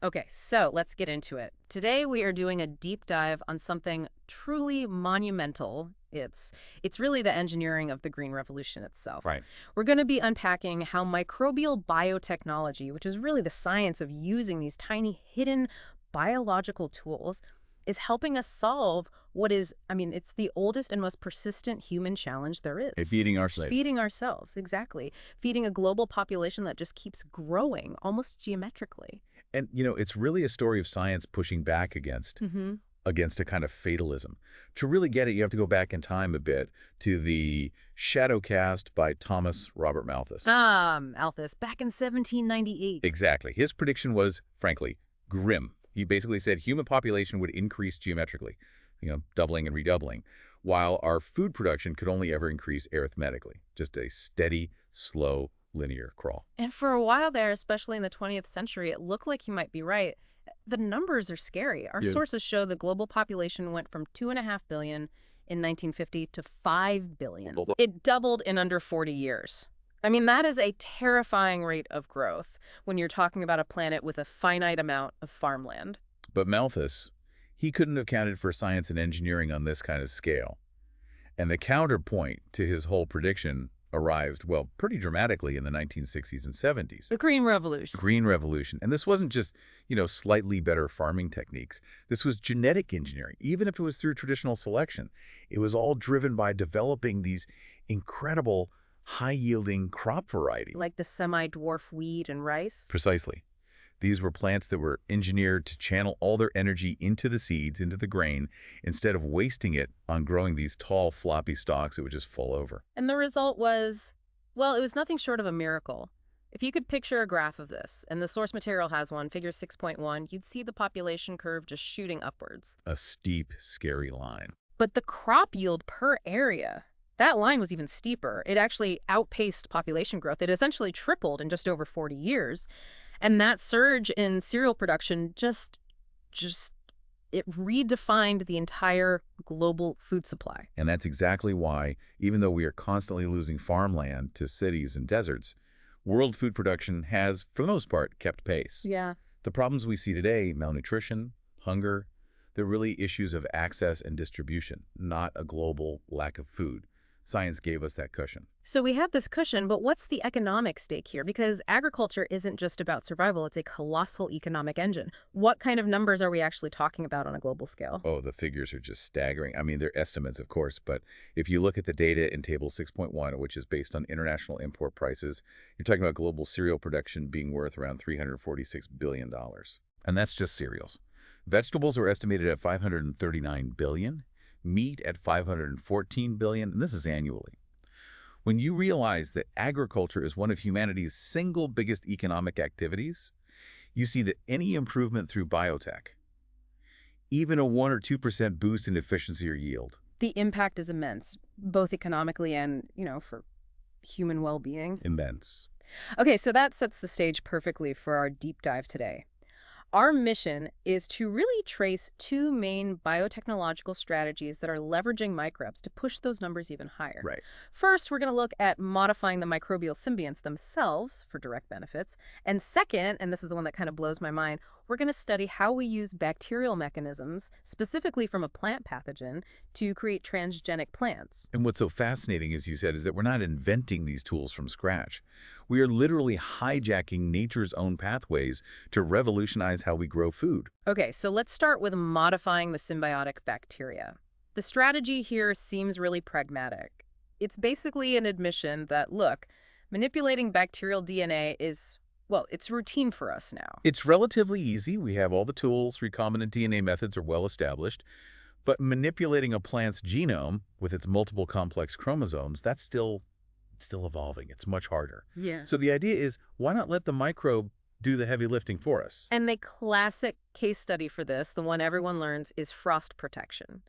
Okay, so let's get into it. Today we are doing a deep dive on something truly monumental. It's really the engineering of the Green Revolution itself. Right. We're going to be unpacking how microbial biotechnology, which is really the science of using these tiny hidden biological tools, is helping us solve what is, it's the oldest and most persistent human challenge there is. Feeding our slaves. Feeding ourselves, exactly. Feeding a global population that just keeps growing almost geometrically. And, it's really a story of science pushing back against a kind of fatalism. To really get it, you have to go back in time a bit to the shadow cast by Thomas Robert Malthus. Malthus, back in 1798. Exactly. His prediction was, frankly, grim. He basically said human population would increase geometrically, doubling and redoubling, while our food production could only ever increase arithmetically, just a steady, slow, linear crawl. And for a while there, especially in the 20th century, it looked like he might be right. The numbers are scary. Our sources show the global population went from 2.5 billion in 1950 to 5 billion. It doubled in under 40 years. That is a terrifying rate of growth when you're talking about a planet with a finite amount of farmland. But Malthus, he couldn't have counted for science and engineering on this kind of scale. And the counterpoint to his whole prediction arrived, well, pretty dramatically in the 1960s and 70s. The Green Revolution. Green Revolution. And this wasn't just, slightly better farming techniques. This was genetic engineering, even if it was through traditional selection. It was all driven by developing these incredible high-yielding crop varieties. Like the semi-dwarf wheat and rice? Precisely. These were plants that were engineered to channel all their energy into the seeds, into the grain, instead of wasting it on growing these tall, floppy stalks that would just fall over. And the result was, well, it was nothing short of a miracle. If you could picture a graph of this, and the source material has one, figure 6.1, you'd see the population curve just shooting upwards. A steep, scary line. But the crop yield per area, that line was even steeper. It actually outpaced population growth. It essentially tripled in just over 40 years. And that surge in cereal production it redefined the entire global food supply. And that's exactly why, even though we are constantly losing farmland to cities and deserts, world food production has, for the most part, kept pace. Yeah. The problems we see today, malnutrition, hunger, they're really issues of access and distribution, not a global lack of food. Science gave us that cushion. So we have this cushion, but what's the economic stake here? Because agriculture isn't just about survival, it's a colossal economic engine. What kind of numbers are we actually talking about on a global scale? Oh, the figures are just staggering. They're estimates, of course, but if you look at the data in Table 6.1, which is based on international import prices, you're talking about global cereal production being worth around $346 billion. And that's just cereals. Vegetables are estimated at $539 billion. Meat at $514 billion, and this is annually. When you realize that agriculture is one of humanity's single biggest economic activities, you see that any improvement through biotech, even a 1 or 2% boost in efficiency or yield. The impact is immense, both economically and, for human well-being. Immense. Okay, so that sets the stage perfectly for our deep dive today. Our mission is to really trace two main biotechnological strategies that are leveraging microbes to push those numbers even higher. Right. First, we're going to look at modifying the microbial symbionts themselves for direct benefits. And second, and this is the one that kind of blows my mind, we're going to study how we use bacterial mechanisms, specifically from a plant pathogen, to create transgenic plants. And what's so fascinating, as you said, is that we're not inventing these tools from scratch. We are literally hijacking nature's own pathways to revolutionize how we grow food. Okay, so let's start with modifying the symbiotic bacteria. The strategy here seems really pragmatic. It's basically an admission that, look, manipulating bacterial DNA is, well, it's routine for us now. It's relatively easy. We have all the tools. Recombinant DNA methods are well established. But manipulating a plant's genome with its multiple complex chromosomes, that's still evolving. It's much harder. Yeah. So the idea is, why not let the microbe do the heavy lifting for us? And the classic case study for this, the one everyone learns, is frost protection,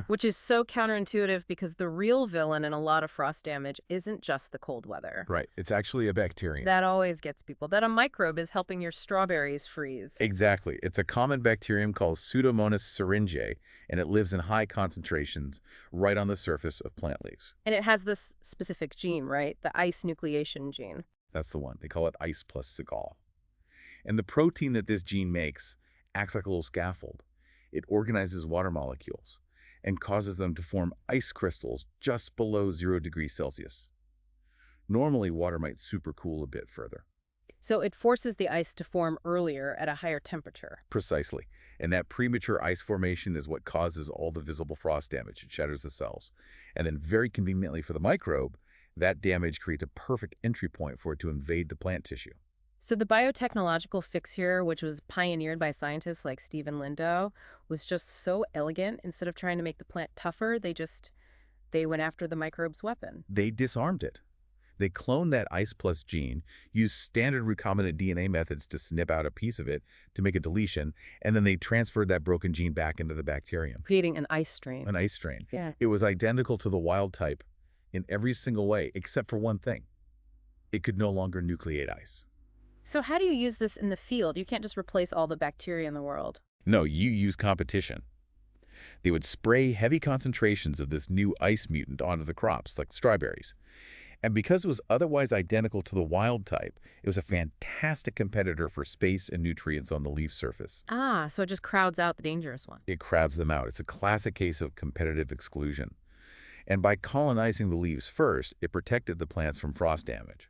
which is so counterintuitive because the real villain in a lot of frost damage isn't just the cold weather. Right. It's actually a bacterium. That always gets people. That a microbe is helping your strawberries freeze. Exactly. It's a common bacterium called Pseudomonas syringae, and it lives in high concentrations right on the surface of plant leaves. And it has this specific gene, right? The ice nucleation gene. That's the one. They call it ice plus Segal. And the protein that this gene makes acts like a little scaffold. It organizes water molecules and causes them to form ice crystals just below 0 degrees Celsius. Normally, water might supercool a bit further. So it forces the ice to form earlier at a higher temperature. Precisely. And that premature ice formation is what causes all the visible frost damage. It shatters the cells. And then very conveniently for the microbe, that damage creates a perfect entry point for it to invade the plant tissue. So the biotechnological fix here, which was pioneered by scientists like Stephen Lindo, was just so elegant. Instead of trying to make the plant tougher, they went after the microbe's weapon. They disarmed it. They cloned that ice plus gene, used standard recombinant DNA methods to snip out a piece of it to make a deletion, and then they transferred that broken gene back into the bacterium. Creating an ice strain. An ice strain. Yeah. It was identical to the wild type in every single way, except for one thing. It could no longer nucleate ice. So how do you use this in the field? You can't just replace all the bacteria in the world. No, you use competition. They would spray heavy concentrations of this new ice mutant onto the crops, like strawberries. And because it was otherwise identical to the wild type, it was a fantastic competitor for space and nutrients on the leaf surface. Ah, so it just crowds out the dangerous one. It crowds them out. It's a classic case of competitive exclusion. And by colonizing the leaves first, it protected the plants from frost damage.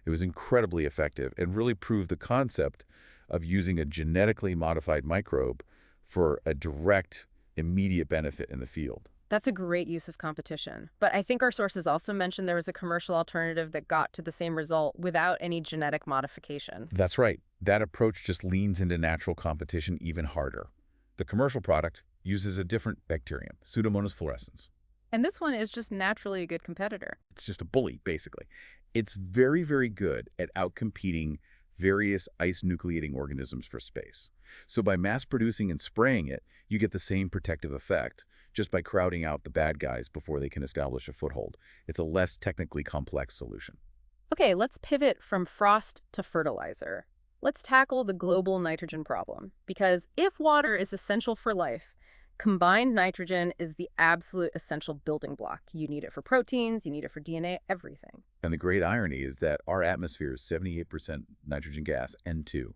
It was incredibly effective and really proved the concept of using a genetically modified microbe for a direct, immediate benefit in the field. That's a great use of competition. But I think our sources also mentioned there was a commercial alternative that got to the same result without any genetic modification. That's right. That approach just leans into natural competition even harder. The commercial product uses a different bacterium, Pseudomonas fluorescens. And this one is just naturally a good competitor. It's just a bully, basically. It's very, very good at outcompeting various ice-nucleating organisms for space. So by mass-producing and spraying it, you get the same protective effect, just by crowding out the bad guys before they can establish a foothold. It's a less technically complex solution. Okay, let's pivot from frost to fertilizer. Let's tackle the global nitrogen problem. Because if water is essential for life, combined nitrogen is the absolute essential building block. You need it for proteins, you need it for DNA, everything. And the great irony is that our atmosphere is 78% nitrogen gas, N2.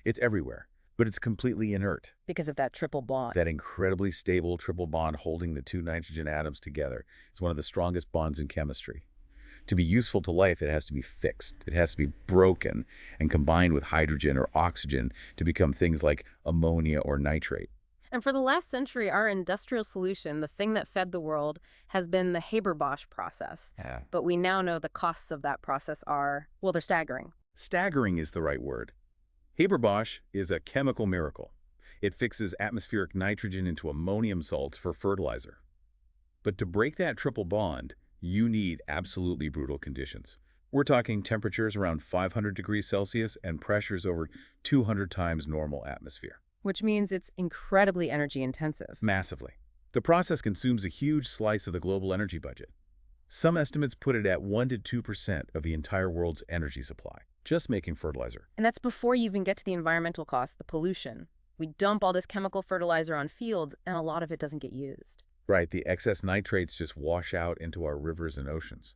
It's everywhere, but it's completely inert. Because of that triple bond. That incredibly stable triple bond holding the two nitrogen atoms together is one of the strongest bonds in chemistry. To be useful to life, it has to be fixed. It has to be broken and combined with hydrogen or oxygen to become things like ammonia or nitrate. And for the last century, our industrial solution, the thing that fed the world, has been the Haber-Bosch process. Yeah. But we now know the costs of that process are, well, they're staggering. Staggering is the right word. Haber-Bosch is a chemical miracle. It fixes atmospheric nitrogen into ammonium salts for fertilizer. But to break that triple bond, you need absolutely brutal conditions. We're talking temperatures around 500 degrees Celsius and pressures over 200 times normal atmosphere. Which means it's incredibly energy intensive. Massively. The process consumes a huge slice of the global energy budget. Some estimates put it at 1 to 2% of the entire world's energy supply, just making fertilizer. And that's before you even get to the environmental cost, the pollution. We dump all this chemical fertilizer on fields, and a lot of it doesn't get used. Right, the excess nitrates just wash out into our rivers and oceans.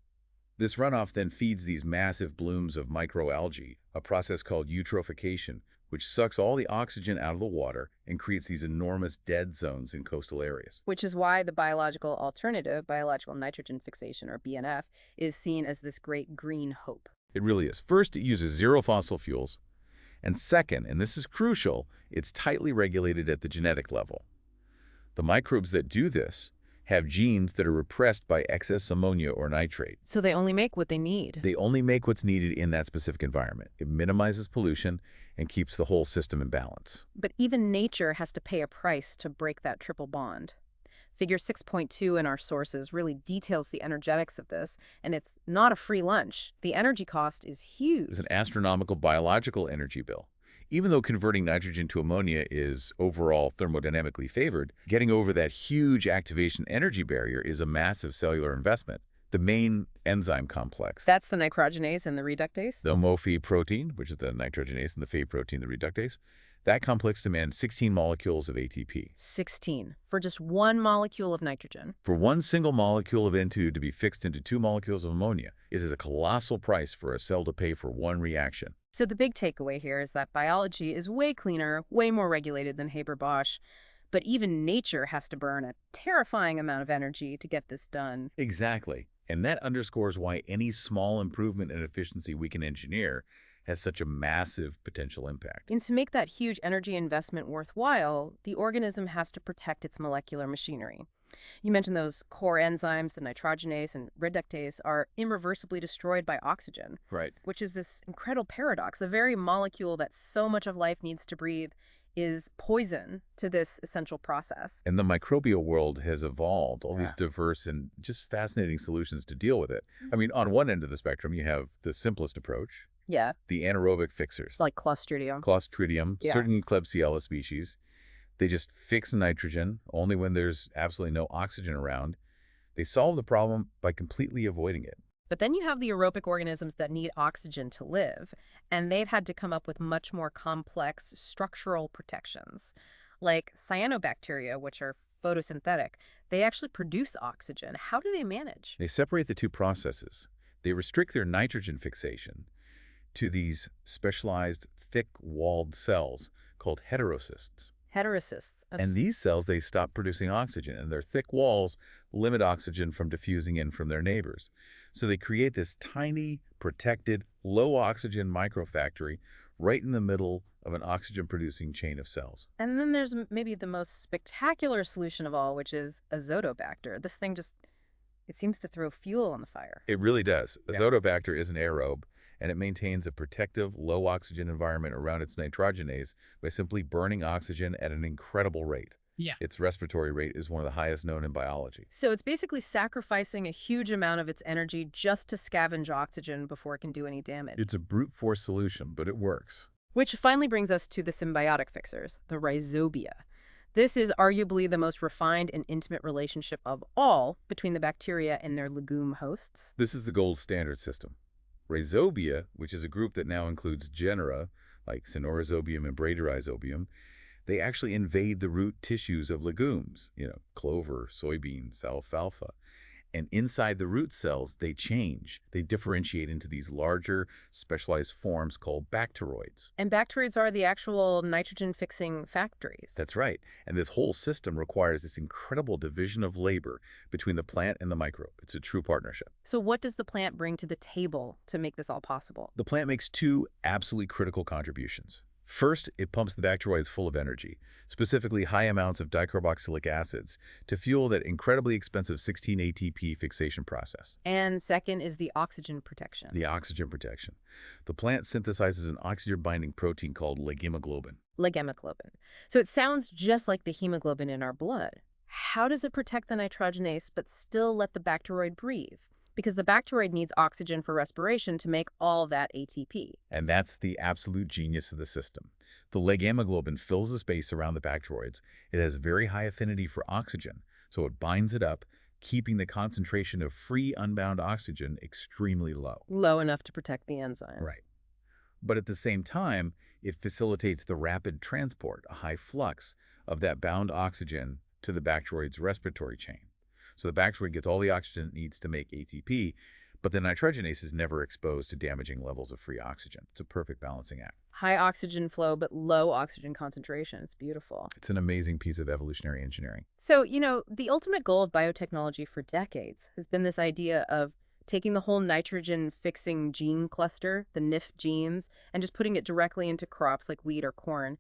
This runoff then feeds these massive blooms of microalgae, a process called eutrophication, which sucks all the oxygen out of the water and creates these enormous dead zones in coastal areas. Which is why the biological alternative, biological nitrogen fixation, or BNF, is seen as this great green hope. It really is. First, it uses zero fossil fuels. And second, and this is crucial, it's tightly regulated at the genetic level. The microbes that do this have genes that are repressed by excess ammonia or nitrate. So they only make what they need. They only make what's needed in that specific environment. It minimizes pollution and keeps the whole system in balance. But even nature has to pay a price to break that triple bond. Figure 6.2 in our sources really details the energetics of this, and it's not a free lunch. The energy cost is huge. It's an astronomical biological energy bill. Even though converting nitrogen to ammonia is overall thermodynamically favored, getting over that huge activation energy barrier is a massive cellular investment. The main enzyme complex, That's the nitrogenase and the reductase? the MOFI protein, which is the nitrogenase, and the Phe protein, the reductase, that complex demands 16 molecules of ATP. 16, for just one molecule of nitrogen. For one single molecule of N2 to be fixed into 2 molecules of ammonia, it is a colossal price for a cell to pay for one reaction. So the big takeaway here is that biology is way cleaner, way more regulated than Haber-Bosch, but even nature has to burn a terrifying amount of energy to get this done. Exactly. And that underscores why any small improvement in efficiency we can engineer has such a massive potential impact. And to make that huge energy investment worthwhile, the organism has to protect its molecular machinery. You mentioned those core enzymes, the nitrogenase and reductase, are irreversibly destroyed by oxygen, Right. which is this incredible paradox. The very molecule that so much of life needs to breathe is poison to this essential process. And the microbial world has evolved all these Yeah. diverse and just fascinating solutions to deal with it. I mean, on one end of the spectrum, you have the simplest approach, Yeah, the anaerobic fixers, like Clostridium. Clostridium, Yeah. certain Klebsiella species. They just fix nitrogen only when there's absolutely no oxygen around. They solve the problem by completely avoiding it. But then you have the aerobic organisms that need oxygen to live, and they've had to come up with much more complex structural protections. Like cyanobacteria, which are photosynthetic, they actually produce oxygen. How do they manage? They separate the two processes. They restrict their nitrogen fixation to these specialized thick-walled cells called heterocysts. Heterocysts. And these cells, they stop producing oxygen, and their thick walls limit oxygen from diffusing in from their neighbors. So they create this tiny, protected, low-oxygen microfactory right in the middle of an oxygen-producing chain of cells. And then there's maybe the most spectacular solution of all, which is azotobacter. This thing just, it seems to throw fuel on the fire. It really does. Yeah. Azotobacter is an aerobe, and it maintains a protective, low-oxygen environment around its nitrogenase by simply burning oxygen at an incredible rate. Yeah. Its respiratory rate is one of the highest known in biology. So it's basically sacrificing a huge amount of its energy just to scavenge oxygen before it can do any damage. It's a brute force solution, but it works. Which finally brings us to the symbiotic fixers, the rhizobia. This is arguably the most refined and intimate relationship of all between the bacteria and their legume hosts. This is the gold standard system. Rhizobia, which is a group that now includes genera like Cynorhizobium and Bradyrhizobium, they actually invade the root tissues of legumes, clover, soybeans, alfalfa. And inside the root cells, they change. They differentiate into these larger, specialized forms called bacteroids. And bacteroids are the actual nitrogen-fixing factories. That's right. And this whole system requires this incredible division of labor between the plant and the microbe. It's a true partnership. So what does the plant bring to the table to make this all possible? The plant makes two absolutely critical contributions. First, it pumps the bacteroids full of energy, specifically high amounts of dicarboxylic acids, to fuel that incredibly expensive 16 ATP fixation process. And second is the oxygen protection. The oxygen protection. The plant synthesizes an oxygen-binding protein called leghemoglobin. Leghemoglobin. So it sounds just like the hemoglobin in our blood. How does it protect the nitrogenase but still let the bacteroid breathe? Because the bacteroid needs oxygen for respiration to make all that ATP. And that's the absolute genius of the system. The leghemoglobin fills the space around the bacteroids. It has very high affinity for oxygen, so it binds it up, keeping the concentration of free unbound oxygen extremely low. Low enough to protect the enzyme. Right. But at the same time, it facilitates the rapid transport, a high flux, of that bound oxygen to the bacteroid's respiratory chain. So the bacteroid gets all the oxygen it needs to make ATP, but the nitrogenase is never exposed to damaging levels of free oxygen. It's a perfect balancing act. High oxygen flow, but low oxygen concentration. It's beautiful. It's an amazing piece of evolutionary engineering. So, the ultimate goal of biotechnology for decades has been this idea of taking the whole nitrogen-fixing gene cluster, the NIF genes, and just putting it directly into crops like wheat or corn.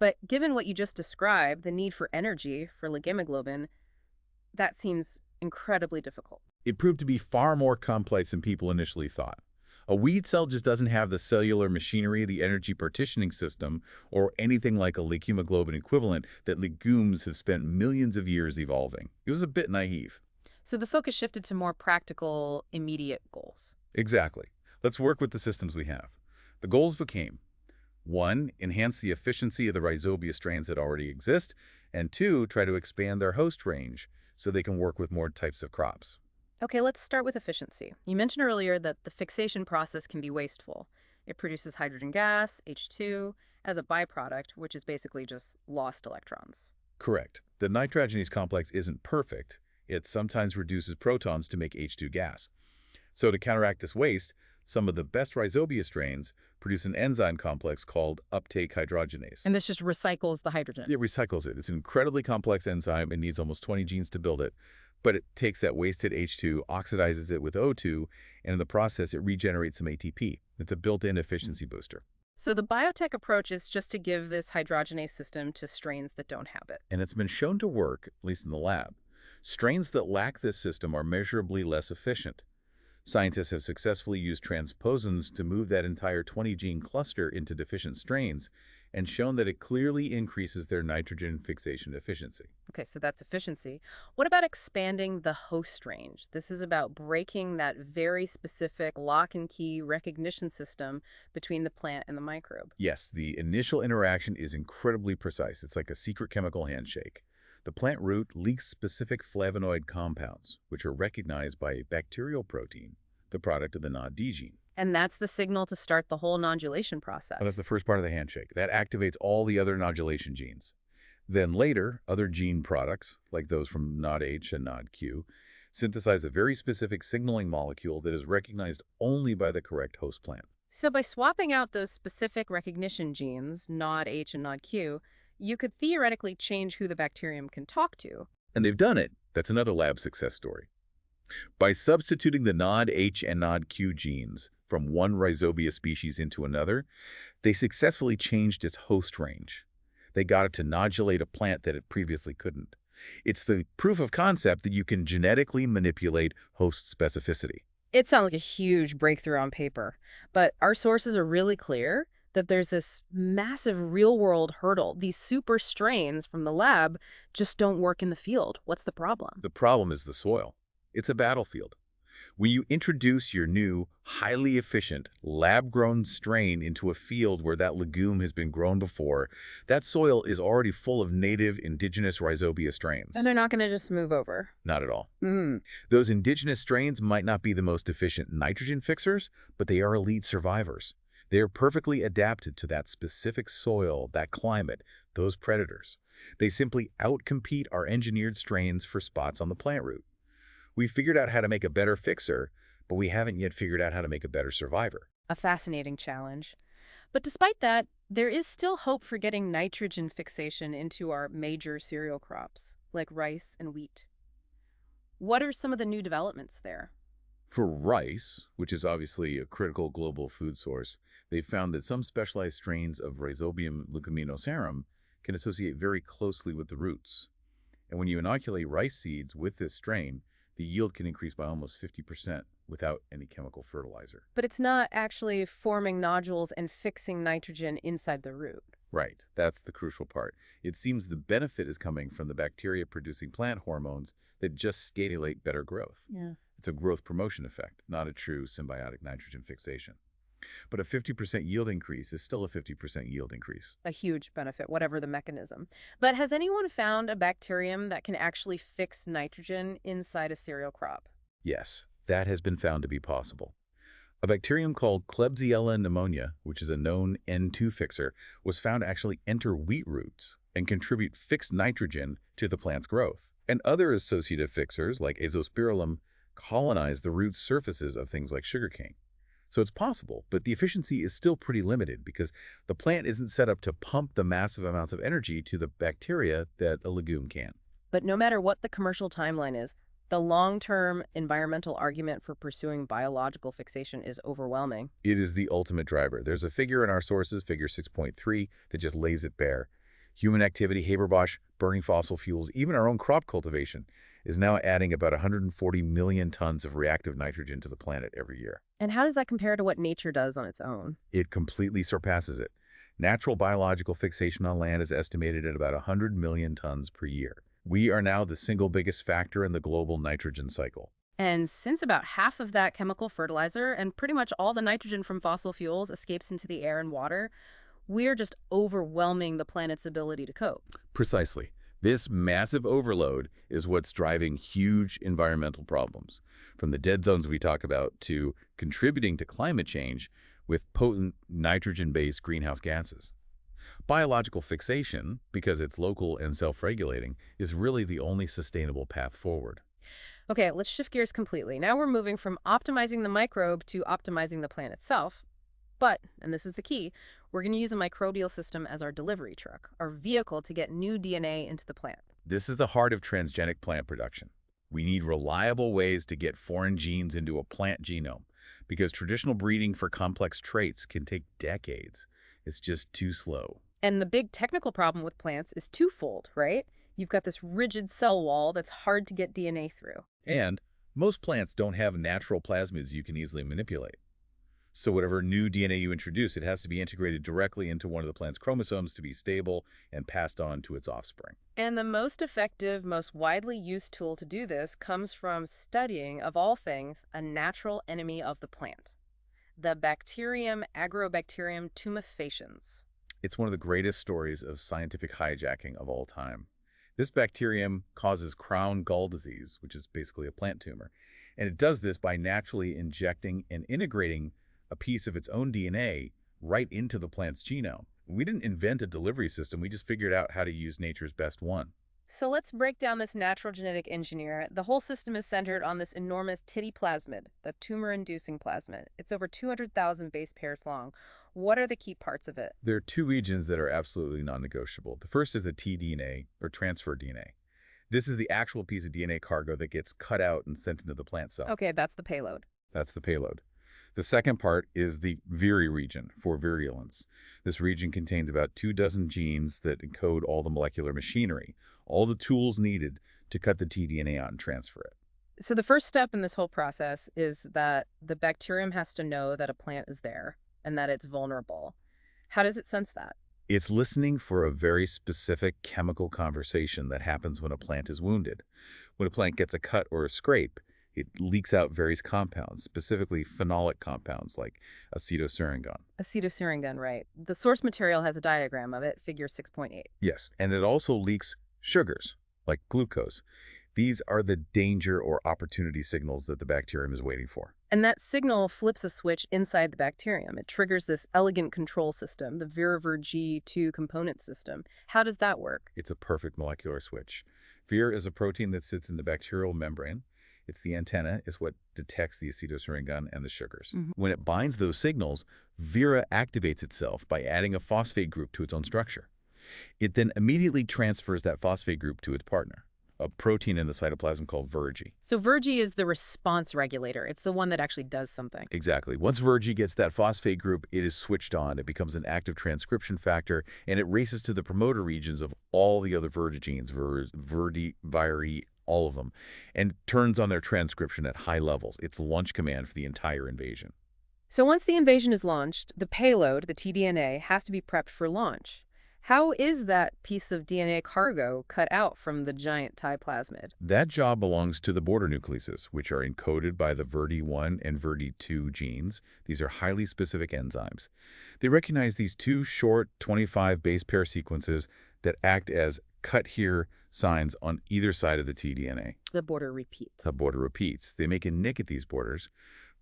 But given what you just described, the need for energy, for leghemoglobin, that seems incredibly difficult. It proved to be far more complex than people initially thought. A weed cell just doesn't have the cellular machinery, the energy partitioning system, or anything like a leghemoglobin equivalent that legumes have spent millions of years evolving. It was a bit naive. So the focus shifted to more practical, immediate goals. Exactly. Let's work with the systems we have. The goals became, 1, enhance the efficiency of the rhizobia strains that already exist, and 2, try to expand their host range so they can work with more types of crops. Okay, let's start with efficiency. You mentioned earlier that the fixation process can be wasteful. It produces hydrogen gas, H2, as a byproduct, which is basically just lost electrons. Correct. The nitrogenase complex isn't perfect. It sometimes reduces protons to make H2 gas. So to counteract this waste, Some of the best rhizobia strains produce an enzyme complex called uptake hydrogenase. And this just recycles the hydrogen. It recycles it. It's an incredibly complex enzyme. It needs almost 20 genes to build it. But it takes that wasted H2, oxidizes it with O2, and in the process, it regenerates some ATP. It's a built-in efficiency booster. So the biotech approach is just to give this hydrogenase system to strains that don't have it. And it's been shown to work, at least in the lab. Strains that lack this system are measurably less efficient. Scientists have successfully used transposons to move that entire 20-gene cluster into deficient strains and shown that it clearly increases their nitrogen fixation efficiency. Okay, so that's efficiency. What about expanding the host range? This is about breaking that very specific lock and key recognition system between the plant and the microbe. Yes, the initial interaction is incredibly precise. It's like a secret chemical handshake. The plant root leaks specific flavonoid compounds, which are recognized by a bacterial protein, the product of the NOD gene. And that's the signal to start the whole nodulation process. That's the first part of the handshake. That activates all the other nodulation genes. Then later, other gene products, like those from NOD-H and NOD-Q, synthesize a very specific signaling molecule that is recognized only by the correct host plant. So by swapping out those specific recognition genes, NOD-H and NOD-Q, you could theoretically change who the bacterium can talk to. And they've done it. That's another lab success story. By substituting the NOD-H and NOD-Q genes from one rhizobia species into another, they successfully changed its host range. They got it to nodulate a plant that it previously couldn't. It's the proof of concept that you can genetically manipulate host specificity. It sounds like a huge breakthrough on paper, but our sources are really clear that there's this massive real-world hurdle. These super strains from the lab just don't work in the field. What's the problem? The problem is the soil. It's a battlefield. When you introduce your new, highly efficient, lab-grown strain into a field where that legume has been grown before, that soil is already full of native indigenous rhizobia strains. And they're not going to just move over. Not at all. Those indigenous strains might not be the most efficient nitrogen fixers, but they are elite survivors. They are perfectly adapted to that specific soil, that climate, those predators. They simply outcompete our engineered strains for spots on the plant root. We figured out how to make a better fixer, but we haven't yet figured out how to make a better survivor. A fascinating challenge. But despite that, there is still hope for getting nitrogen fixation into our major cereal crops, like rice and wheat. What are some of the new developments there? For rice, which is obviously a critical global food source, they've found that some specialized strains of Rhizobium leguminosarum can associate very closely with the roots. And when you inoculate rice seeds with this strain, the yield can increase by almost 50% without any chemical fertilizer. But it's not actually forming nodules and fixing nitrogen inside the root. Right, that's the crucial part. It seems the benefit is coming from the bacteria producing plant hormones that just stimulate better growth. Yeah. It's a growth promotion effect, not a true symbiotic nitrogen fixation. But a 50% yield increase is still a 50% yield increase. A huge benefit, whatever the mechanism. But has anyone found a bacterium that can actually fix nitrogen inside a cereal crop? Yes, that has been found to be possible. A bacterium called Klebsiella pneumonia, which is a known N2 fixer, was found to actually enter wheat roots and contribute fixed nitrogen to the plant's growth. And other associative fixers, like azospirillum, colonize the root surfaces of things like sugarcane. So it's possible, but the efficiency is still pretty limited because the plant isn't set up to pump the massive amounts of energy to the bacteria that a legume can. But no matter what the commercial timeline is, the long-term environmental argument for pursuing biological fixation is overwhelming. It is the ultimate driver. There's a figure in our sources, figure 6.3, that just lays it bare. Human activity, Haber-Bosch, burning fossil fuels, even our own crop cultivation, is now adding about 140 million tons of reactive nitrogen to the planet every year. And how does that compare to what nature does on its own? It completely surpasses it. Natural biological fixation on land is estimated at about 100 million tons per year. We are now the single biggest factor in the global nitrogen cycle. And since about half of that chemical fertilizer and pretty much all the nitrogen from fossil fuels escapes into the air and water, we're just overwhelming the planet's ability to cope. Precisely. This massive overload is what's driving huge environmental problems, from the dead zones we talk about to contributing to climate change with potent nitrogen-based greenhouse gases. Biological fixation, because it's local and self-regulating, is really the only sustainable path forward. Okay, let's shift gears completely. Now we're moving from optimizing the microbe to optimizing the plant itself. But, and this is the key, we're going to use a microbial system as our delivery truck, our vehicle to get new DNA into the plant. This is the heart of transgenic plant production. We need reliable ways to get foreign genes into a plant genome because traditional breeding for complex traits can take decades. It's just too slow. And the big technical problem with plants is twofold, right? You've got this rigid cell wall that's hard to get DNA through. And most plants don't have natural plasmids you can easily manipulate. So whatever new DNA you introduce, it has to be integrated directly into one of the plant's chromosomes to be stable and passed on to its offspring. And the most effective, most widely used tool to do this comes from studying, of all things, a natural enemy of the plant, the bacterium Agrobacterium tumefaciens. It's one of the greatest stories of scientific hijacking of all time. This bacterium causes crown gall disease, which is basically a plant tumor. And it does this by naturally injecting and integrating a piece of its own DNA right into the plant's genome. We didn't invent a delivery system, we just figured out how to use nature's best one. So let's break down this natural genetic engineer. The whole system is centered on this enormous titty plasmid, the tumor-inducing plasmid. It's over 200,000 base pairs long. What are the key parts of it? There are two regions that are absolutely non-negotiable. The first is the tDNA, or transfer DNA. This is the actual piece of DNA cargo that gets cut out and sent into the plant cell. Okay, that's the payload. That's the payload. The second part is the VirA region, for virulence. This region contains about 24 genes that encode all the molecular machinery, all the tools needed to cut the tDNA out and transfer it. So the first step in this whole process is that the bacterium has to know that a plant is there and that it's vulnerable. How does it sense that? It's listening for a very specific chemical conversation that happens when a plant is wounded. When a plant gets a cut or a scrape, it leaks out various compounds, specifically phenolic compounds like acetosyringan. Acetosyringan, right. The source material has a diagram of it, figure 6.8. Yes, and it also leaks sugars, like glucose. These are the danger or opportunity signals that the bacterium is waiting for. And that signal flips a switch inside the bacterium. It triggers this elegant control system, the VirA-VirG two-component system. How does that work? It's a perfect molecular switch. VirA is a protein that sits in the bacterial membrane. It's the antenna, is what detects the acetosyringan and the sugars. When it binds those signals, VirA activates itself by adding a phosphate group to its own structure. It then immediately transfers that phosphate group to its partner, a protein in the cytoplasm called VirG. So VirG is the response regulator. It's the one that actually does something. Exactly. Once VirG gets that phosphate group, it is switched on. It becomes an active transcription factor, and it races to the promoter regions of all the other VirG genes, VirD, VirE, all of them, and turns on their transcription at high levels. It's launch command for the entire invasion. So once the invasion is launched, the payload, the tDNA, has to be prepped for launch. How is that piece of DNA cargo cut out from the giant Ti plasmid? That job belongs to the border nucleases, which are encoded by the VirD1 and VirD2 genes. These are highly specific enzymes. They recognize these two short 25 base pair sequences that act as cut here signs on either side of the tDNA. The border repeats. The border repeats. They make a nick at these borders,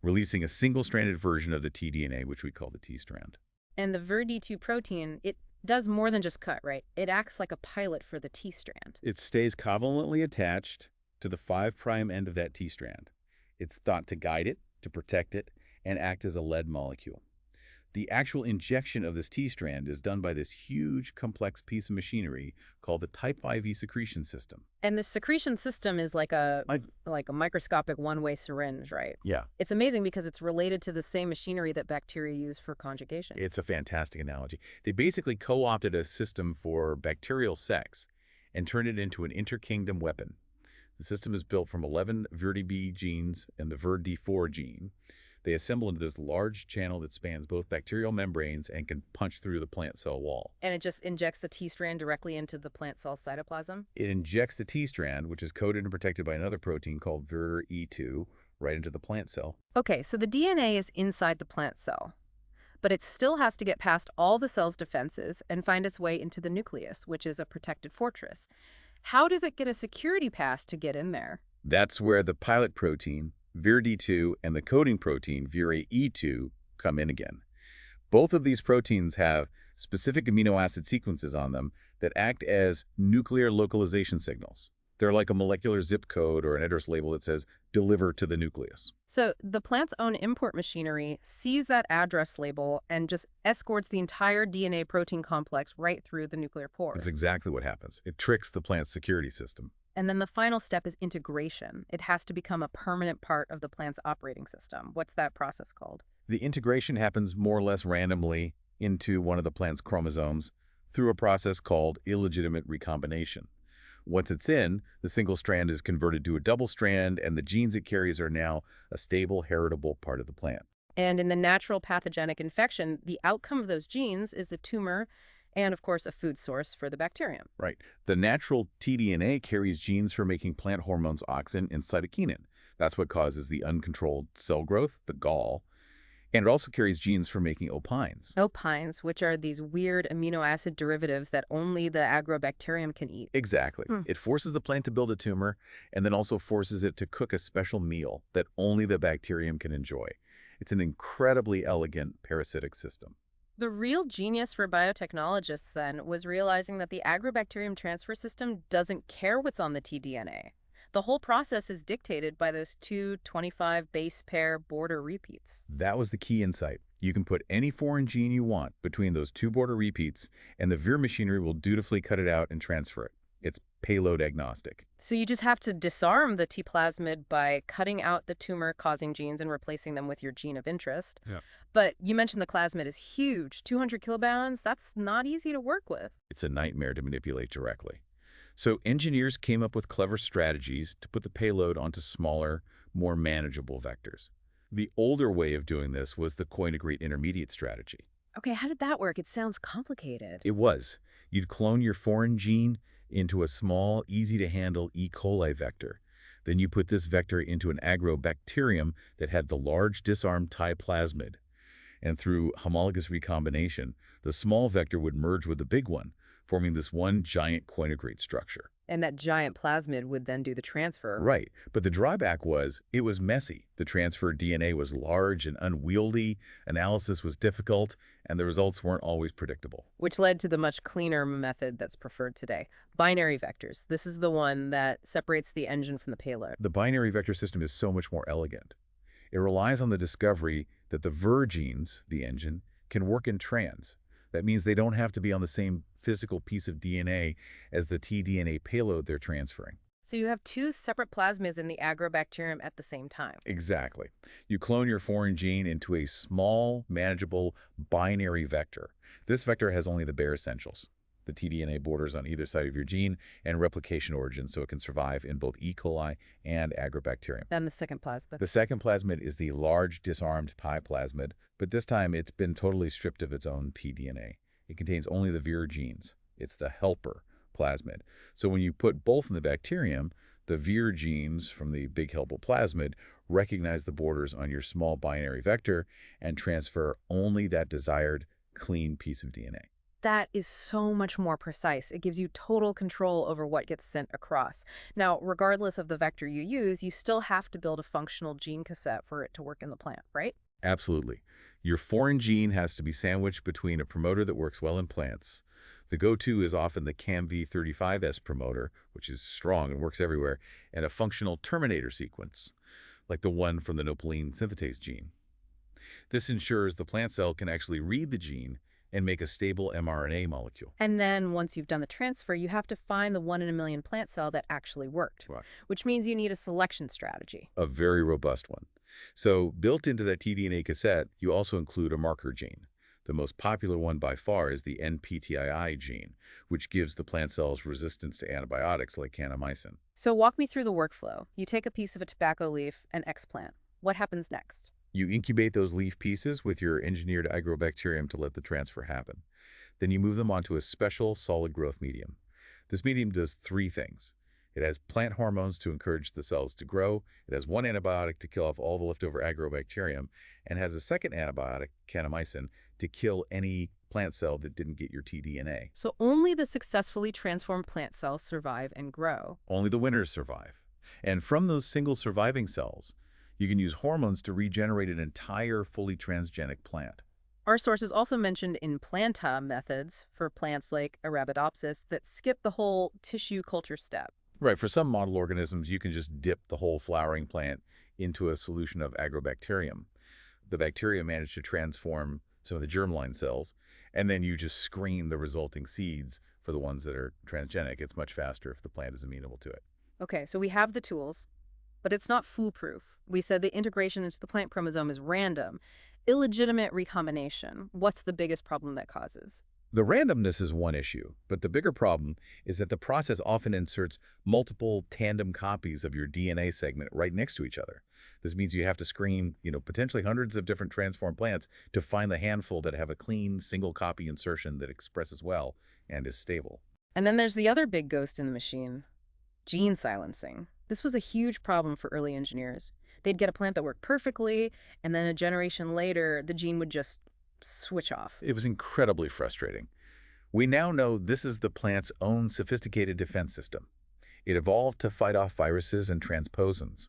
releasing a single-stranded version of the tDNA, which we call the T-strand. And the VirD2 protein, it does more than just cut, right? It acts like a pilot for the T-strand. It stays covalently attached to the 5' end of that T-strand. It's thought to guide it, to protect it, and act as a lead molecule. The actual injection of this T-strand is done by this huge, complex piece of machinery called the type IV secretion system. And the secretion system is like a microscopic one-way syringe, right? Yeah. It's amazing because it's related to the same machinery that bacteria use for conjugation. It's a fantastic analogy. They basically co-opted a system for bacterial sex and turned it into an interkingdom weapon. The system is built from 11 VirD genes and the VirD4 gene. They assemble into this large channel that spans both bacterial membranes and can punch through the plant cell wall. And it just injects the T-strand directly into the plant cell cytoplasm? It injects the T-strand, which is coded and protected by another protein called VirE2, right into the plant cell. Okay, so the DNA is inside the plant cell, but it still has to get past all the cell's defenses and find its way into the nucleus, which is a protected fortress. How does it get a security pass to get in there? That's where the pilot protein, VirD2, and the coding protein, VirAe2, come in again. Both of these proteins have specific amino acid sequences on them that act as nuclear localization signals. They're like a molecular zip code or an address label that says, deliver to the nucleus. So the plant's own import machinery sees that address label and just escorts the entire DNA protein complex right through the nuclear That's pore. exactly what happens. It tricks the plant's security system. And then the final step is integration. It has to become a permanent part of the plant's operating system. What's that process called? The integration happens more or less randomly into one of the plant's chromosomes through a process called illegitimate recombination. Once it's in, the single strand is converted to a double strand, and the genes it carries are now a stable, heritable part of the plant. And in the natural pathogenic infection, the outcome of those genes is the tumor and, of course, a food source for the bacterium. Right. The natural tDNA carries genes for making plant hormones auxin and cytokinin. That's what causes the uncontrolled cell growth, the gall. And it also carries genes for making opines. Opines, which are these weird amino acid derivatives that only the Agrobacterium can eat. Exactly. It forces the plant to build a tumor and then also forces it to cook a special meal that only the bacterium can enjoy. It's an incredibly elegant parasitic system. The real genius for biotechnologists, then, was realizing that the Agrobacterium transfer system doesn't care what's on the tDNA. The whole process is dictated by those two 25 base pair border repeats. That was the key insight. You can put any foreign gene you want between those two border repeats, and the VirA machinery will dutifully cut it out and transfer it. It's payload agnostic. So you just have to disarm the T plasmid by cutting out the tumor-causing genes and replacing them with your gene of interest. Yeah. But you mentioned the plasmid is huge, 200 kilobalanced. That's not easy to work with. It's a nightmare to manipulate directly. So engineers came up with clever strategies to put the payload onto smaller, more manageable vectors. The older way of doing this was the cointegrate intermediate strategy. Okay, how did that work? It sounds complicated. It was. You'd clone your foreign gene into a small, easy-to-handle E. coli vector. Then you put this vector into an agrobacterium that had the large disarmed Ti plasmid. And through homologous recombination, the small vector would merge with the big one, forming this one giant cointegrate structure. And that giant plasmid would then do the transfer. Right, but the drawback was it was messy. The transferred DNA was large and unwieldy, analysis was difficult, and the results weren't always predictable. Which led to the much cleaner method that's preferred today. Binary vectors. This is the one that separates the engine from the payload. The binary vector system is so much more elegant. It relies on the discovery that the VirA genes, the engine, can work in trans. That means they don't have to be on the same physical piece of DNA as the tDNA payload they're transferring. So you have two separate plasmids in the Agrobacterium at the same time. Exactly. You clone your foreign gene into a small, manageable binary vector. This vector has only the bare essentials. The tDNA borders on either side of your gene and replication origin so it can survive in both E. coli and Agrobacterium. Then the second plasmid. The second plasmid is the large disarmed Pi plasmid, but this time it's been totally stripped of its own tDNA. It contains only the VirA genes. It's the helper plasmid. So when you put both in the bacterium, the VirA genes from the big helper plasmid recognize the borders on your small binary vector and transfer only that desired clean piece of DNA. That is so much more precise. It gives you total control over what gets sent across. Now, regardless of the vector you use, you still have to build a functional gene cassette for it to work in the plant, right? Absolutely. Your foreign gene has to be sandwiched between a promoter that works well in plants. The go-to is often the CAMV35S promoter, which is strong and works everywhere, and a functional terminator sequence, like the one from the nopalene synthetase gene. This ensures the plant cell can actually read the gene and make a stable mRNA molecule. And then once you've done the transfer, you have to find the 1 in a million plant cell that actually worked, Right. which means you need a selection strategy. A very robust one. So built into that tDNA cassette, you also include a marker gene. The most popular one by far is the NPTII gene, which gives the plant cells resistance to antibiotics like kanamycin. So walk me through the workflow. You take a piece of a tobacco leaf and explant. What happens next? You incubate those leaf pieces with your engineered agrobacterium to let the transfer happen. Then you move them onto a special solid growth medium. This medium does three things. It has plant hormones to encourage the cells to grow, it has one antibiotic to kill off all the leftover agrobacterium, and has a second antibiotic, kanamycin, to kill any plant cell that didn't get your tDNA. So only the successfully transformed plant cells survive and grow. Only the winners survive. And from those single surviving cells, you can use hormones to regenerate an entire fully transgenic plant. Our sources also mentioned in planta methods for plants like Arabidopsis that skip the whole tissue culture step. Right, for some model organisms, you can just dip the whole flowering plant into a solution of Agrobacterium. The bacteria manage to transform some of the germline cells, and then you just screen the resulting seeds for the ones that are transgenic. It's much faster if the plant is amenable to it. Okay, so we have the tools, but it's not foolproof. We said the integration into the plant chromosome is random. Illegitimate recombination. What's the biggest problem that causes? The randomness is one issue, but the bigger problem is that the process often inserts multiple tandem copies of your DNA segment right next to each other. This means you have to screen, potentially hundreds of different transformed plants to find the handful that have a clean, single copy insertion that expresses well and is stable. And then there's the other big ghost in the machine, gene silencing. This was a huge problem for early engineers. They'd get a plant that worked perfectly, and then a generation later, the gene would just switch off. It was incredibly frustrating. We now know this is the plant's own sophisticated defense system. It evolved to fight off viruses and transposons.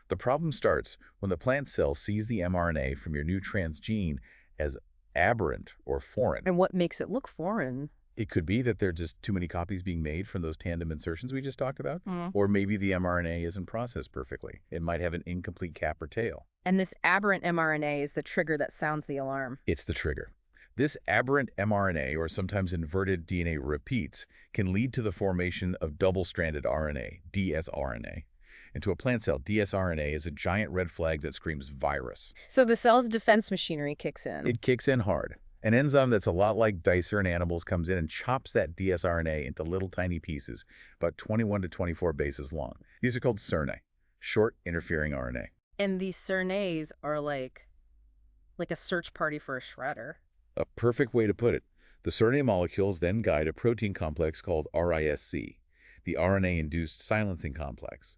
The problem starts when the plant cell sees the mRNA from your new transgene as aberrant or foreign. And what makes it look foreign? It could be that there are just too many copies being made from those tandem insertions we just talked about, Mm. or maybe the mRNA isn't processed perfectly. It might have an incomplete cap or tail. And this aberrant mRNA is the trigger that sounds the alarm. It's the trigger. This aberrant mRNA, or sometimes inverted DNA repeats, can lead to the formation of double-stranded RNA, dsRNA. And to a plant cell, dsRNA is a giant red flag that screams virus. So the cell's defense machinery kicks in. It kicks in hard. An enzyme that's a lot like dicer in animals comes in and chops that dsRNA into little tiny pieces, about 21 to 24 bases long. These are called syringae, short interfering RNA. And these syringaes are like a search party for a shredder. A perfect way to put it. The syringae molecules then guide a protein complex called RISC, the RNA-induced silencing complex,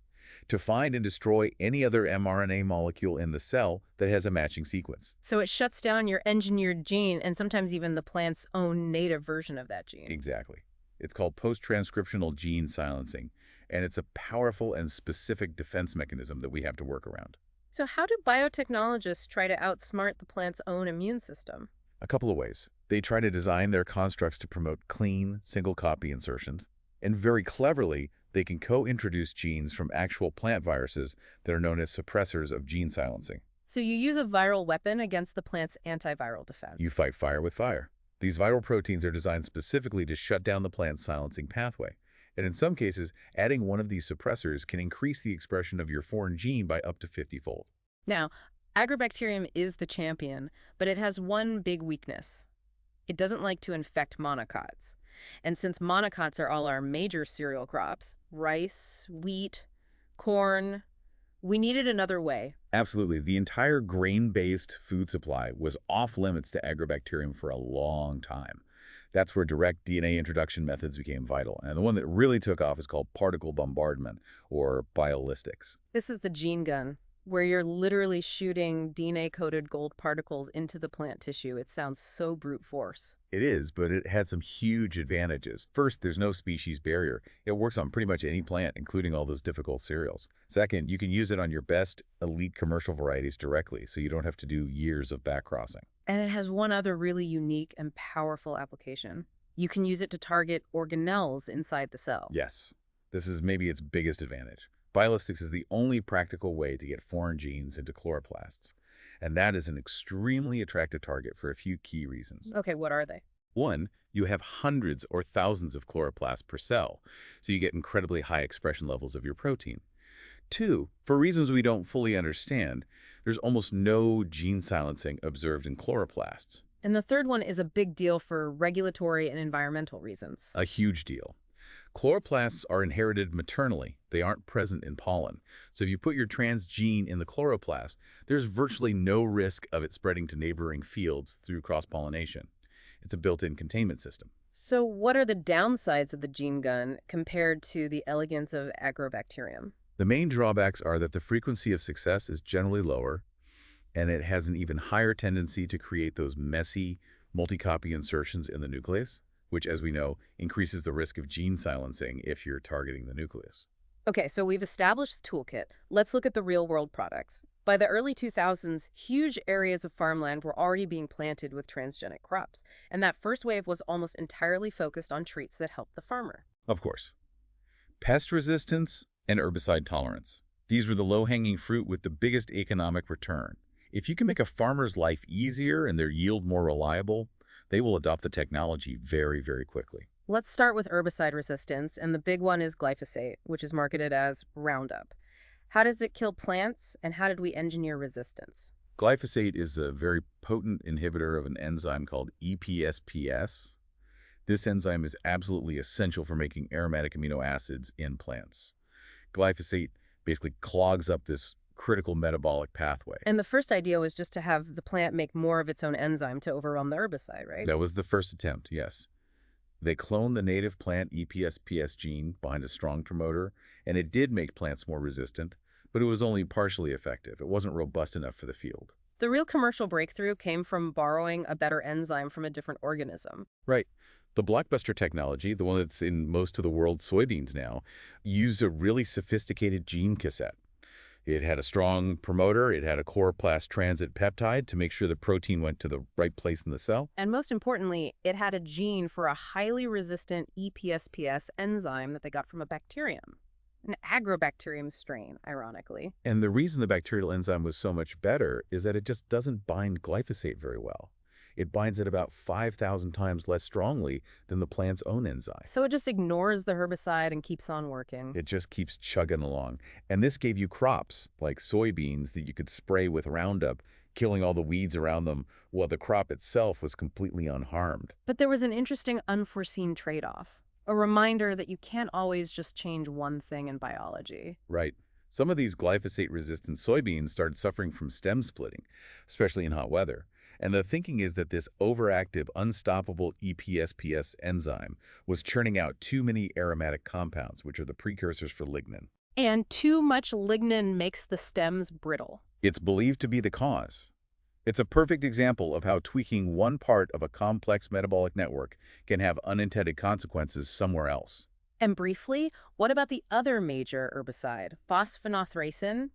to find and destroy any other mRNA molecule in the cell that has a matching sequence. So it shuts down your engineered gene and sometimes even the plant's own native version of that gene. Exactly. It's called post-transcriptional gene silencing, and it's a powerful and specific defense mechanism that we have to work around. So how do biotechnologists try to outsmart the plant's own immune system? A couple of ways. They try to design their constructs to promote clean, single-copy insertions, and very cleverly, they can co-introduce genes from actual plant viruses that are known as suppressors of gene silencing. So you use a viral weapon against the plant's antiviral defense. You fight fire with fire. These viral proteins are designed specifically to shut down the plant's silencing pathway. And in some cases, adding one of these suppressors can increase the expression of your foreign gene by up to 50-fold. Now, Agrobacterium is the champion, but it has one big weakness. It doesn't like to infect monocots. And since monocots are all our major cereal crops, rice, wheat, corn, we needed another way. Absolutely. The entire grain-based food supply was off limits to Agrobacterium for a long time. That's where direct DNA introduction methods became vital. And the one that really took off is called particle bombardment, or biolistics. This is the gene gun, where you're literally shooting DNA-coated gold particles into the plant tissue. It sounds so brute force. It is, but it had some huge advantages. First, there's no species barrier. It works on pretty much any plant, including all those difficult cereals. Second, you can use it on your best elite commercial varieties directly, so you don't have to do years of backcrossing. And it has one other really unique and powerful application. You can use it to target organelles inside the cell. Yes, this is maybe its biggest advantage. Biolistics is the only practical way to get foreign genes into chloroplasts. And that is an extremely attractive target for a few key reasons. Okay, what are they? One, you have hundreds or thousands of chloroplasts per cell, so you get incredibly high expression levels of your protein. Two, for reasons we don't fully understand, there's almost no gene silencing observed in chloroplasts. And the third one is a big deal for regulatory and environmental reasons. A huge deal. Chloroplasts are inherited maternally. They aren't present in pollen. So if you put your transgene in the chloroplast, there's virtually no risk of it spreading to neighboring fields through cross-pollination. It's a built-in containment system. So what are the downsides of the gene gun compared to the elegance of Agrobacterium? The main drawbacks are that the frequency of success is generally lower, and it has an even higher tendency to create those messy multi-copy insertions in the nucleus, which, as we know, increases the risk of gene silencing if you're targeting the nucleus. Okay, so we've established the toolkit. Let's look at the real-world products. By the early 2000s, huge areas of farmland were already being planted with transgenic crops, and that first wave was almost entirely focused on traits that helped the farmer. Of course. Pest resistance and herbicide tolerance. These were the low-hanging fruit with the biggest economic return. If you can make a farmer's life easier and their yield more reliable, they will adopt the technology very, very quickly. Let's start with herbicide resistance, and the big one is glyphosate, which is marketed as Roundup. How does it kill plants, and how did we engineer resistance? Glyphosate is a very potent inhibitor of an enzyme called EPSPS. This enzyme is absolutely essential for making aromatic amino acids in plants. Glyphosate basically clogs up this critical metabolic pathway. And the first idea was just to have the plant make more of its own enzyme to overwhelm the herbicide, right? That was the first attempt, yes. They cloned the native plant EPSPS gene behind a strong promoter, and it did make plants more resistant, but it was only partially effective. It wasn't robust enough for the field. The real commercial breakthrough came from borrowing a better enzyme from a different organism. Right. The blockbuster technology, the one that's in most of the world's soybeans now, used a really sophisticated gene cassette. It had a strong promoter, it had a chloroplast transit peptide to make sure the protein went to the right place in the cell. And most importantly, it had a gene for a highly resistant EPSPS enzyme that they got from a bacterium. An Agrobacterium strain, ironically. And the reason the bacterial enzyme was so much better is that it just doesn't bind glyphosate very well. It binds it about 5,000 times less strongly than the plant's own enzyme. So it just ignores the herbicide and keeps on working. It just keeps chugging along. And this gave you crops, like soybeans, that you could spray with Roundup, killing all the weeds around them, while the crop itself was completely unharmed. But there was an interesting unforeseen trade-off. A reminder that you can't always just change one thing in biology. Right. Some of these glyphosate-resistant soybeans started suffering from stem splitting, especially in hot weather. And the thinking is that this overactive, unstoppable EPSPS enzyme was churning out too many aromatic compounds, which are the precursors for lignin. And too much lignin makes the stems brittle. It's believed to be the cause. It's a perfect example of how tweaking one part of a complex metabolic network can have unintended consequences somewhere else. And briefly, what about the other major herbicide, phosphonothracein?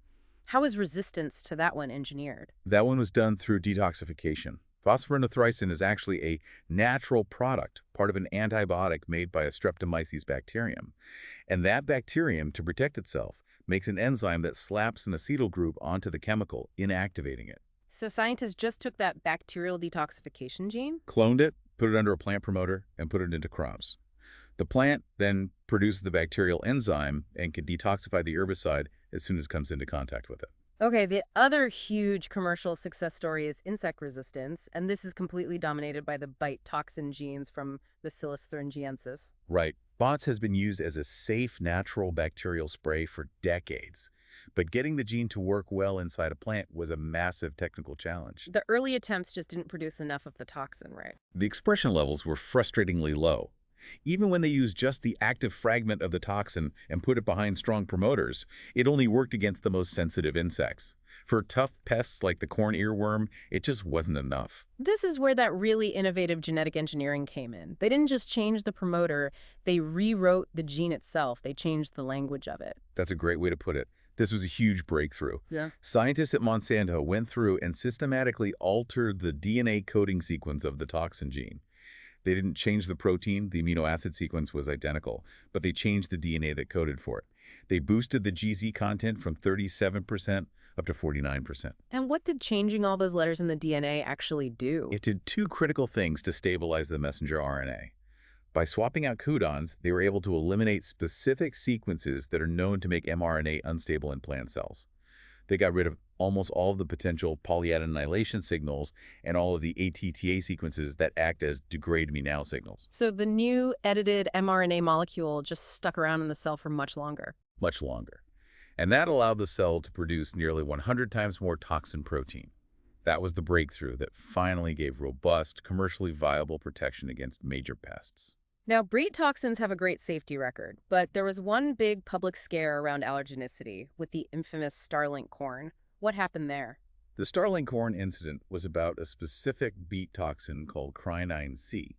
How is resistance to that one engineered? That one was done through detoxification. Phosphonothracein is actually a natural product, part of an antibiotic made by a Streptomyces bacterium. And that bacterium, to protect itself, makes an enzyme that slaps an acetyl group onto the chemical, inactivating it. So scientists just took that bacterial detoxification gene? Cloned it, put it under a plant promoter, and put it into crops. The plant then produces the bacterial enzyme and can detoxify the herbicide as soon as it comes into contact with it. Okay, the other huge commercial success story is insect resistance, and this is completely dominated by the bite toxin genes from Bacillus thuringiensis. Right. BOTS has been used as a safe, natural bacterial spray for decades. But getting the gene to work well inside a plant was a massive technical challenge. The early attempts just didn't produce enough of the toxin, right? The expression levels were frustratingly low. Even when they used just the active fragment of the toxin and put it behind strong promoters, it only worked against the most sensitive insects. For tough pests like the corn earworm, it just wasn't enough. This is where that really innovative genetic engineering came in. They didn't just change the promoter, they rewrote the gene itself. They changed the language of it. That's a great way to put it. This was a huge breakthrough. Yeah. Scientists at Monsanto went through and systematically altered the DNA coding sequence of the toxin gene. They didn't change the protein, the amino acid sequence was identical, but they changed the DNA that coded for it. They boosted the GZ content from 37% up to 49%. And what did changing all those letters in the DNA actually do? It did two critical things to stabilize the messenger RNA. By swapping out codons, they were able to eliminate specific sequences that are known to make mRNA unstable in plant cells. They got rid of almost all of the potential polyadenylation signals and all of the ATTA sequences that act as degrade me now signals. So the new edited mRNA molecule just stuck around in the cell for much longer. Much longer. And that allowed the cell to produce nearly 100 times more toxin protein. That was the breakthrough that finally gave robust, commercially viable protection against major pests. Now, breed toxins have a great safety record, but there was one big public scare around allergenicity with the infamous Starlink corn. What happened there? The Starlink corn incident was about a specific beet toxin called crinine-C.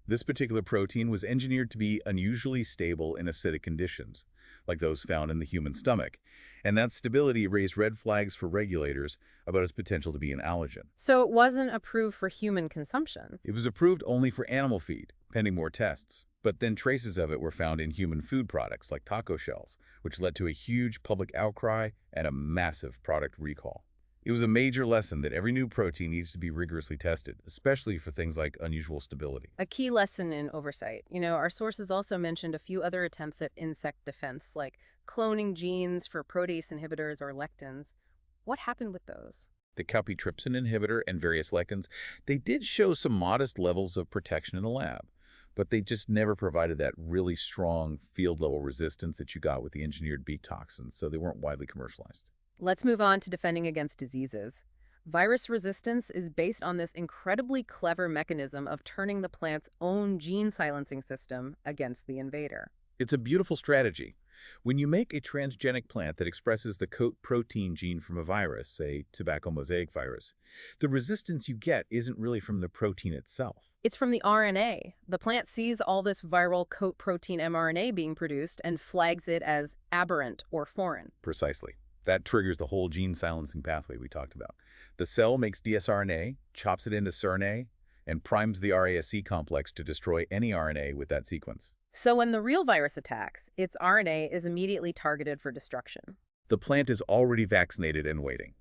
This particular protein was engineered to be unusually stable in acidic conditions, like those found in the human stomach, and that stability raised red flags for regulators about its potential to be an allergen. So it wasn't approved for human consumption. It was approved only for animal feed, pending more tests. But then traces of it were found in human food products like taco shells, which led to a huge public outcry and a massive product recall. It was a major lesson that every new protein needs to be rigorously tested, especially for things like unusual stability. A key lesson in oversight. Our sources also mentioned a few other attempts at insect defense, like cloning genes for protease inhibitors or lectins. What happened with those? The calprotrypsin inhibitor and various lectins, they did show some modest levels of protection in the lab, but they just never provided that really strong field-level resistance that you got with the engineered beet toxins, so they weren't widely commercialized. Let's move on to defending against diseases. Virus resistance is based on this incredibly clever mechanism of turning the plant's own gene silencing system against the invader. It's a beautiful strategy. When you make a transgenic plant that expresses the coat protein gene from a virus, say tobacco mosaic virus, the resistance you get isn't really from the protein itself. It's from the RNA. The plant sees all this viral coat protein mRNA being produced and flags it as aberrant or foreign. Precisely. That triggers the whole gene silencing pathway we talked about. The cell makes dsRNA, chops it into syringae, and primes the RASE complex to destroy any RNA with that sequence. So when the real virus attacks, its RNA is immediately targeted for destruction. The plant is already vaccinated and waiting.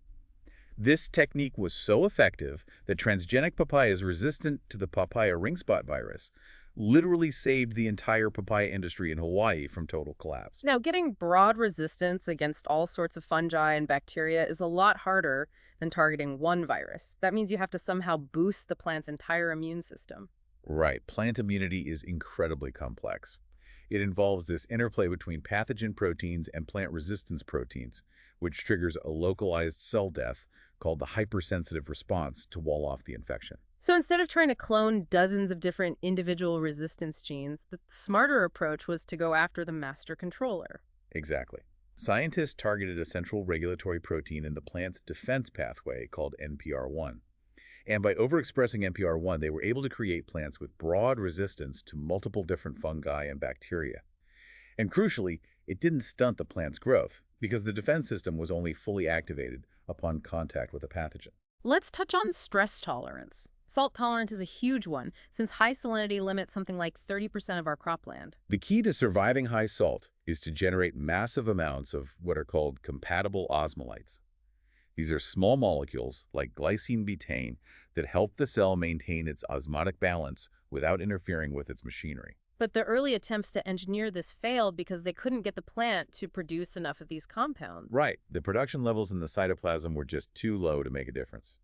This technique was so effective that transgenic papayas resistant to the papaya ring spot virus literally saved the entire papaya industry in Hawaii from total collapse. Now, getting broad resistance against all sorts of fungi and bacteria is a lot harder than targeting one virus. That means you have to somehow boost the plant's entire immune system. Right. Plant immunity is incredibly complex. It involves this interplay between pathogen proteins and plant resistance proteins, which triggers a localized cell death called the hypersensitive response to wall off the infection. So instead of trying to clone dozens of different individual resistance genes, the smarter approach was to go after the master controller. Exactly. Scientists targeted a central regulatory protein in the plant's defense pathway called NPR1. And by overexpressing NPR1, they were able to create plants with broad resistance to multiple different fungi and bacteria. And crucially, it didn't stunt the plant's growth because the defense system was only fully activated upon contact with a pathogen. Let's touch on stress tolerance. Salt tolerance is a huge one, since high salinity limits something like 30% of our cropland. The key to surviving high salt is to generate massive amounts of what are called compatible osmolytes. These are small molecules, like glycine betaine, that help the cell maintain its osmotic balance without interfering with its machinery. But the early attempts to engineer this failed because they couldn't get the plant to produce enough of these compounds. Right. The production levels in the cytoplasm were just too low to make a difference.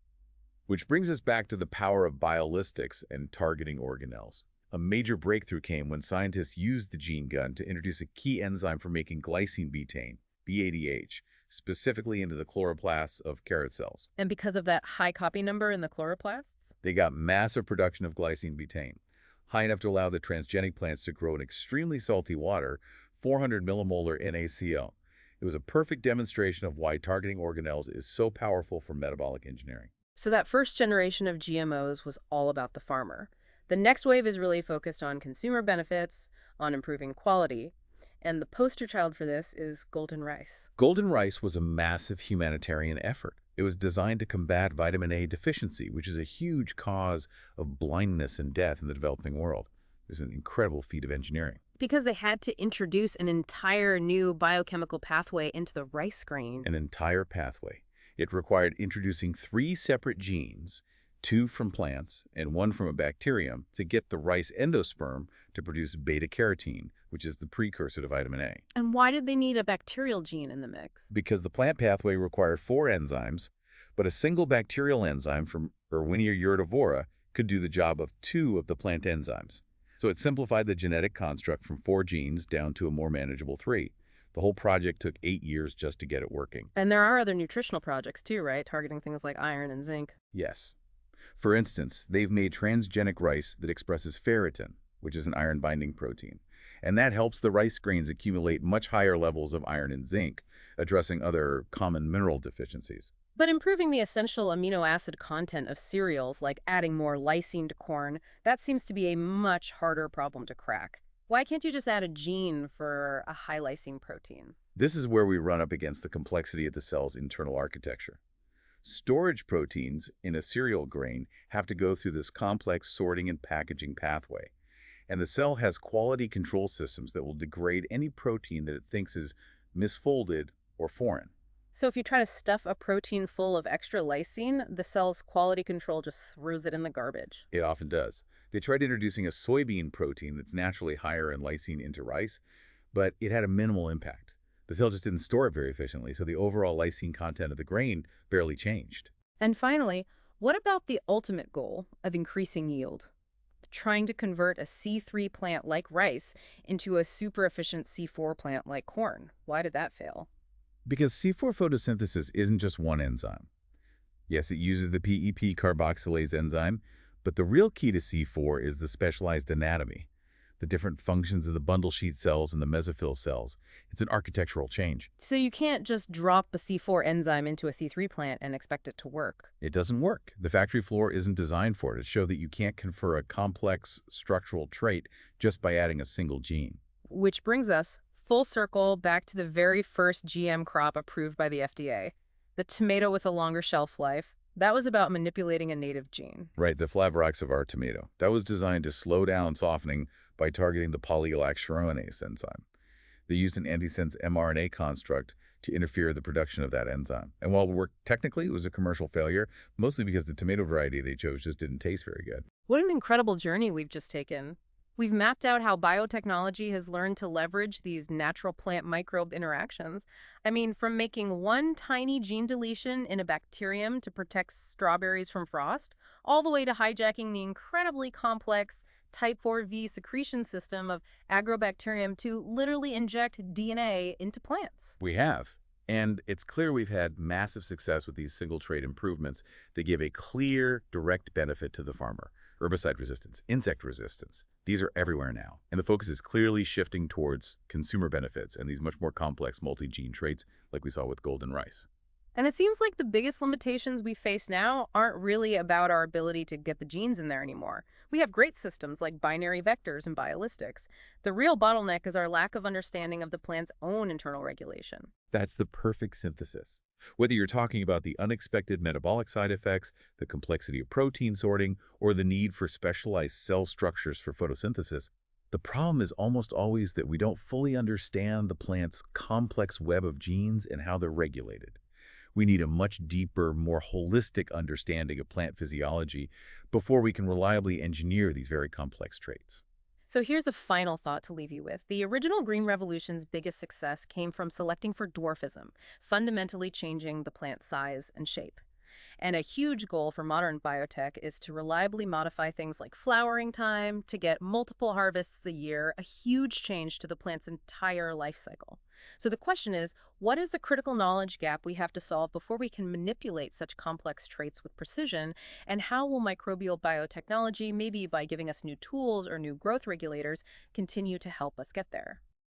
Which brings us back to the power of biolistics and targeting organelles. A major breakthrough came when scientists used the gene gun to introduce a key enzyme for making glycine betaine, BADH, specifically into the chloroplasts of carrot cells. And because of that high copy number in the chloroplasts? They got massive production of glycine betaine, high enough to allow the transgenic plants to grow in extremely salty water, 400 millimolar NaCl. It was a perfect demonstration of why targeting organelles is so powerful for metabolic engineering. So that first generation of GMOs was all about the farmer. The next wave is really focused on consumer benefits, on improving quality. And the poster child for this is golden rice. Golden rice was a massive humanitarian effort. It was designed to combat vitamin A deficiency, which is a huge cause of blindness and death in the developing world. It was an incredible feat of engineering. Because they had to introduce an entire new biochemical pathway into the rice grain. An entire pathway. It required introducing 3 separate genes, 2 from plants and 1 from a bacterium, to get the rice endosperm to produce beta-carotene, which is the precursor to vitamin A. And why did they need a bacterial gene in the mix? Because the plant pathway required 4 enzymes, but a single bacterial enzyme from Erwinia urdivora could do the job of 2 of the plant enzymes. So it simplified the genetic construct from 4 genes down to a more manageable 3. The whole project took 8 years just to get it working. And there are other nutritional projects too, right? Targeting things like iron and zinc. Yes. For instance, they've made transgenic rice that expresses ferritin, which is an iron-binding protein. And that helps the rice grains accumulate much higher levels of iron and zinc, addressing other common mineral deficiencies. But improving the essential amino acid content of cereals, like adding more lysine to corn, that seems to be a much harder problem to crack. Why can't you just add a gene for a high lysine protein? This is where we run up against the complexity of the cell's internal architecture. Storage proteins in a cereal grain have to go through this complex sorting and packaging pathway. And the cell has quality control systems that will degrade any protein that it thinks is misfolded or foreign. So if you try to stuff a protein full of extra lysine, the cell's quality control just throws it in the garbage. It often does. They tried introducing a soybean protein that's naturally higher in lysine into rice, but it had a minimal impact. The cell just didn't store it very efficiently, so the overall lysine content of the grain barely changed. And finally, what about the ultimate goal of increasing yield? Trying to convert a C3 plant like rice into a super efficient C4 plant like corn. Why did that fail? Because C4 photosynthesis isn't just one enzyme. Yes, it uses the PEP carboxylase enzyme, but the real key to C4 is the specialized anatomy, the different functions of the bundle sheet cells and the mesophyll cells. It's an architectural change. So you can't just drop a C4 enzyme into a C3 plant and expect it to work. It doesn't work. The factory floor isn't designed for it. It shows that you can't confer a complex structural trait just by adding a single gene. Which brings us full circle back to the very first GM crop approved by the FDA. The tomato with a longer shelf life. That was about manipulating a native gene. Right, the flavoxavar tomato. That was designed to slow down softening by targeting the polylacturonase enzyme. They used an antisense mRNA construct to interfere the production of that enzyme. And while it worked technically, it was a commercial failure, mostly because the tomato variety they chose just didn't taste very good. What an incredible journey we've just taken. We've mapped out how biotechnology has learned to leverage these natural plant-microbe interactions. I mean, from making one tiny gene deletion in a bacterium to protect strawberries from frost, all the way to hijacking the incredibly complex type 4V secretion system of Agrobacterium to literally inject DNA into plants. We have. And it's clear we've had massive success with these single-trait improvements that give a clear, direct benefit to the farmer. Herbicide resistance, insect resistance. These are everywhere now. And the focus is clearly shifting towards consumer benefits and these much more complex multi-gene traits like we saw with golden rice. And it seems like the biggest limitations we face now aren't really about our ability to get the genes in there anymore. We have great systems like binary vectors and biolistics. The real bottleneck is our lack of understanding of the plant's own internal regulation. That's the perfect synthesis. Whether you're talking about the unexpected metabolic side effects, the complexity of protein sorting, or the need for specialized cell structures for photosynthesis, the problem is almost always that we don't fully understand the plant's complex web of genes and how they're regulated. We need a much deeper, more holistic understanding of plant physiology before we can reliably engineer these very complex traits. So here's a final thought to leave you with. The original Green Revolution's biggest success came from selecting for dwarfism, fundamentally changing the plant's size and shape. And a huge goal for modern biotech is to reliably modify things like flowering time to get multiple harvests a year, a huge change to the plant's entire life cycle. So the question is, what is the critical knowledge gap we have to solve before we can manipulate such complex traits with precision? And how will microbial biotechnology, maybe by giving us new tools or new growth regulators, continue to help us get there?